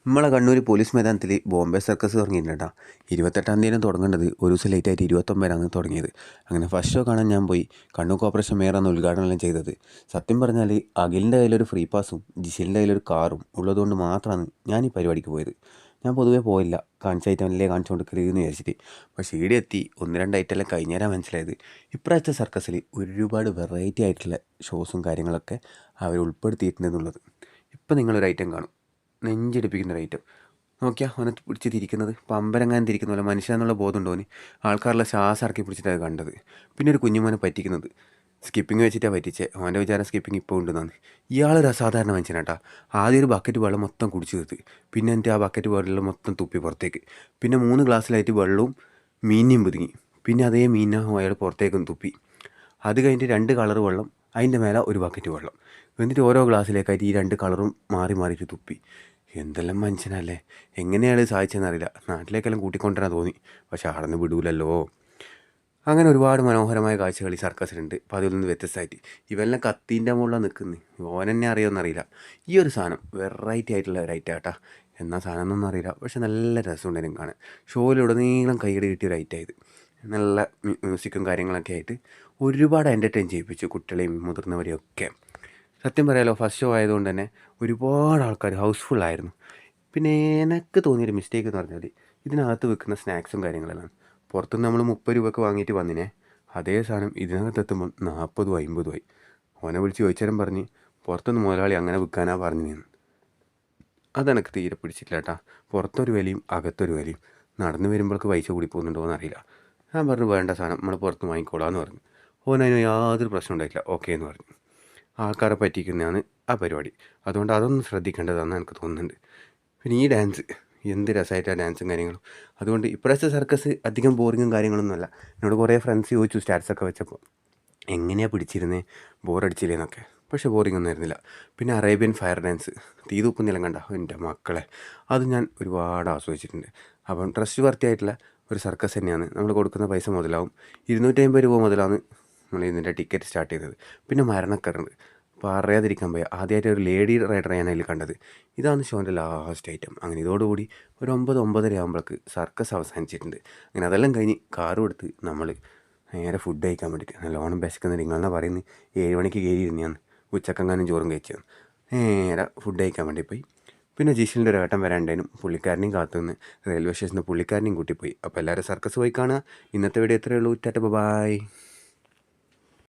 നമ്മളെ Kannur police മൈതാനത്തിൽ Bombay circus തുടങ്ങിയിട്ടുണ്ട് കേട്ടോ. 28-ാം തീയതി തുടങ്ങേണ്ടത്, ഒരു ദിവസം ലേറ്റായിട്ട് 29-നാണ് തുടങ്ങിയത്. അങ്ങനെ ഫസ്റ്റ് ഷോ കാണാൻ ഞാൻ പോയി. കണ്ണൂർ കോർപ്പറേഷൻ മേയറാണ് ഉദ്ഘാടനം ചെയ്തത്. സത്യം പറഞ്ഞാൽ അഖിലിൻ്റെ കയ്യിലൊരു ഫ്രീ പാസും ജിഷിലിൻ്റെ കയ്യിലൊരു കാറും ഉള്ളതുകൊണ്ട് മാത്രമാണ് ഞാൻ ഈ പരിപാടിക്ക് പോയത്. ഞാൻ പൊതുവേ പോയില്ല, കാണിച്ച ഐറ്റമല്ലേ കാണിച്ചു കൊടുക്കരുതെന്ന് വിചാരിച്ചിട്ട്. പക്ഷേ ഇവിടെ എത്തി 1-2 ഐറ്റമെല്ലാം കഴിഞ്ഞേരാൻ മനസ്സിലായത് ഇപ്രാവശ്യത്തെ സർക്കസിൽ ഒരുപാട് വെറൈറ്റി ആയിട്ടുള്ള ഷോസും കാര്യങ്ങളൊക്കെ അവർ ഉൾപ്പെടുത്തിയിട്ടുണ്ടെന്നുള്ളത്. ഇപ്പം നിങ്ങളൊരു ഐറ്റം കാണും, നെഞ്ചടിപ്പിക്കുന്ന ഒരു ഐറ്റം. നോക്കിയാൽ അവനെ പിടിച്ച് തിരിക്കുന്നത് പമ്പരങ്ങാൻ തിരിക്കുന്ന പോലെ, മനുഷ്യനെന്നുള്ള ബോധം ഉണ്ടോന്. ആൾക്കാരുടെ ശ്വാസം ഇറക്കി പിടിച്ചിട്ടാണ് കണ്ടത്. പിന്നെ ഒരു കുഞ്ഞുമോനെ പറ്റിക്കുന്നത് സ്കിപ്പിങ് വെച്ചിട്ടാണ് പറ്റിച്ചേ. അവൻ്റെ വിചാരം സ്കിപ്പിങ് ഇപ്പോൾ ഉണ്ടെന്നാണ്. ഇയാളൊരു അസാധാരണ മനുഷ്യനാട്ടാ. ആദ്യം ഒരു ബക്കറ്റ് വെള്ളം മൊത്തം കുടിച്ചു തീർത്ത്, പിന്നെ എന്നിട്ട് ആ ബക്കറ്റ് വെള്ളം മൊത്തം തുപ്പി പുറത്തേക്ക്. പിന്നെ 3 ഗ്ലാസ്സിലായിട്ട് വെള്ളവും മീനിയും പുതുങ്ങി. പിന്നെ അതേ മീനിനെ അയാൾ പുറത്തേക്കും തുപ്പി. അത് കഴിഞ്ഞിട്ട് 2 കളർ വെള്ളം, അതിൻ്റെ മേലെ ഒരു ബക്കറ്റ് വെള്ളം. എന്നിട്ട് ഓരോ ഗ്ലാസ്സിലേക്കായിട്ട് ഈ 2 കളറും മാറി മാറിയിട്ട് തുപ്പി. എന്തെല്ലാം മനുഷ്യനല്ലേ, എങ്ങനെയാണ് സാധിച്ചതെന്നറിയില്ല. നാട്ടിലേക്കെല്ലാം കൂട്ടിക്കൊണ്ടുവരാൻ തോന്നി, പക്ഷെ അവിടെ നിന്ന് വിടൂലല്ലോ. അങ്ങനെ ഒരുപാട് മനോഹരമായ കാഴ്ചകൾ ഈ സർക്കസിലുണ്ട്. അപ്പോൾ അതിൽ നിന്ന് വ്യത്യസ്തമായിട്ട് ഇവെല്ലാം കത്തീൻ്റെ മുകളിലാണ് നിൽക്കുന്നത്. ഓനെന്നെ അറിയുമെന്നറിയില്ല. ഈ ഒരു സാധനം വെറൈറ്റി ആയിട്ടുള്ള ഒരു ഐറ്റം കേട്ടാ. എന്നാ സാധനം എന്നൊന്നും അറിയില്ല, പക്ഷെ നല്ല രസമുണ്ടായിരുന്നു കാണാൻ. ഷോയിലുടനീളം കൈയ്യടി കിട്ടിയ ഒരു ഐറ്റമായത്. നല്ല മ്യൂസിക്കും കാര്യങ്ങളൊക്കെ ആയിട്ട് ഒരുപാട് എൻ്റർടൈൻ ചെയ്യിപ്പിച്ചു കുട്ടികളെയും മുതിർന്നവരെയും ഒക്കെ. സത്യം പറയാലോ, ഫസ്റ്റ് ഷോ ആയതുകൊണ്ട് തന്നെ ഒരുപാട് ആൾക്കാർ ഹൗസ്ഫുള്ളായിരുന്നു. പിന്നെ എനിക്ക് തോന്നിയൊരു മിസ്റ്റേക്ക് എന്ന് പറഞ്ഞാൽ ഇതിനകത്ത് വെക്കുന്ന സ്നാക്സും കാര്യങ്ങളെല്ലാം. പുറത്തുനിന്ന് നമ്മൾ 30 രൂപയ്ക്ക് വാങ്ങിയിട്ട് വന്നിനെ, അതേ സാധനം ഇതിനകത്ത് എത്തുമ്പോൾ 40 50 ഓനെ വിളിച്ച് ചോദിച്ചാലും പറഞ്ഞ് പുറത്തുനിന്ന് മുതലാളി അങ്ങനെ വിൽക്കാനാ പറഞ്ഞു നിന്ന്. അതെനിക്ക് തീരെ പിടിച്ചിട്ടില്ല കേട്ടാ. പുറത്തൊരു വിലയും അകത്തൊരു വിലയും. നടന്നു വരുമ്പോഴേക്ക് പൈസ കൂടി പോകുന്നുണ്ടോ എന്നറിയില്ല. ഞാൻ പറഞ്ഞു വേണ്ട സാധനം നമ്മൾ പുറത്ത് വാങ്ങിക്കോളാന്ന് പറഞ്ഞു. ഓനതിന് യാതൊരു പ്രശ്നം ഉണ്ടായിട്ടില്ല, ഓക്കേ എന്ന് പറഞ്ഞു. ആൾക്കാരെ പറ്റിക്കുന്നതാണ് ആ പരിപാടി. അതുകൊണ്ട് അതൊന്നും ശ്രദ്ധിക്കേണ്ടതാണെന്ന് എനിക്ക് തോന്നുന്നുണ്ട്. പിന്നെ ഈ ഡാൻസ് എന്ത് രസമായിട്ടാണ് ഡാൻസും കാര്യങ്ങളും. അതുകൊണ്ട് ഇപ്രാവശ്യത്തെ സർക്കസ് അധികം ബോറിങ്ങും കാര്യങ്ങളൊന്നുമല്ല. എന്നോട് കുറേ ഫ്രണ്ട്സ് ചോദിച്ചു സ്റ്റാറ്റസൊക്കെ വെച്ചപ്പോൾ എങ്ങനെയാണ് പിടിച്ചിരുന്നത്, ബോറടിച്ചില്ലേന്നൊക്കെ. പക്ഷേ ബോറിംഗ് ഒന്നും ആയിരുന്നില്ല. പിന്നെ അറേബ്യൻ ഫയർ ഡാൻസ്, തീ തൂക്കുന്നില്ല കണ്ട എൻ്റെ മക്കളെ, അത് ഞാൻ ഒരുപാട് ആസ്വദിച്ചിട്ടുണ്ട്. അപ്പം ട്രസ്റ്റ് വർത്തിയായിട്ടുള്ള ഒരു സർക്കസ് തന്നെയാണ്. നമ്മൾ കൊടുക്കുന്ന പൈസ മുതലാവും. 250 രൂപ മുതലാണ് നമ്മൾ ഇതിൻ്റെ ടിക്കറ്റ് സ്റ്റാർട്ട് ചെയ്തത്. പിന്നെ മരണക്കറുണ്ട്, പറയാതിരിക്കാൻ വയ്യ. ആദ്യമായിട്ട് ഒരു ലേഡി റൈഡർ ഞാൻ അതിൽ കണ്ടത്. ഇതാണ് ഷോൻ്റെ ലാസ്റ്റ് ഐറ്റം. അങ്ങനെ ഇതോടുകൂടി ഒരു 9-9:30 ആകുമ്പോഴേക്ക് സർക്കസ് അവസാനിച്ചിട്ടുണ്ട്. അങ്ങനെ അതെല്ലാം കഴിഞ്ഞ് കാറും എടുത്ത് നമ്മൾ നേരെ ഫുഡ് കഴിക്കാൻ വേണ്ടിയിട്ട്, നല്ലോണം വിശക്കുന്നത് നിങ്ങളെന്നാ പറയുന്നത്. 7 മണിക്ക് കയറിയിരുന്നാണ്, ഉച്ചക്കെങ്ങാനും ചോറും കഴിച്ചത്. നേരെ ഫുഡ് കഴിക്കാൻ വേണ്ടി പോയി. പിന്നെ ജിഷിലിൻ്റെ ഒരു ഏട്ടൻ വരാണ്ടേനും, പുള്ളിക്കാരനെയും കാത്തുനിന്ന് റെയിൽവേ സ്റ്റേഷനിൽ പുള്ളിക്കാരനെയും കൂട്ടിപ്പോയി. അപ്പോൾ എല്ലാവരും സർക്കസ് പോയി കാണുക. ഇന്നത്തെ വീഡിയോ എത്രയേ ഉള്ളൂ. ടാറ്റ ബൈ.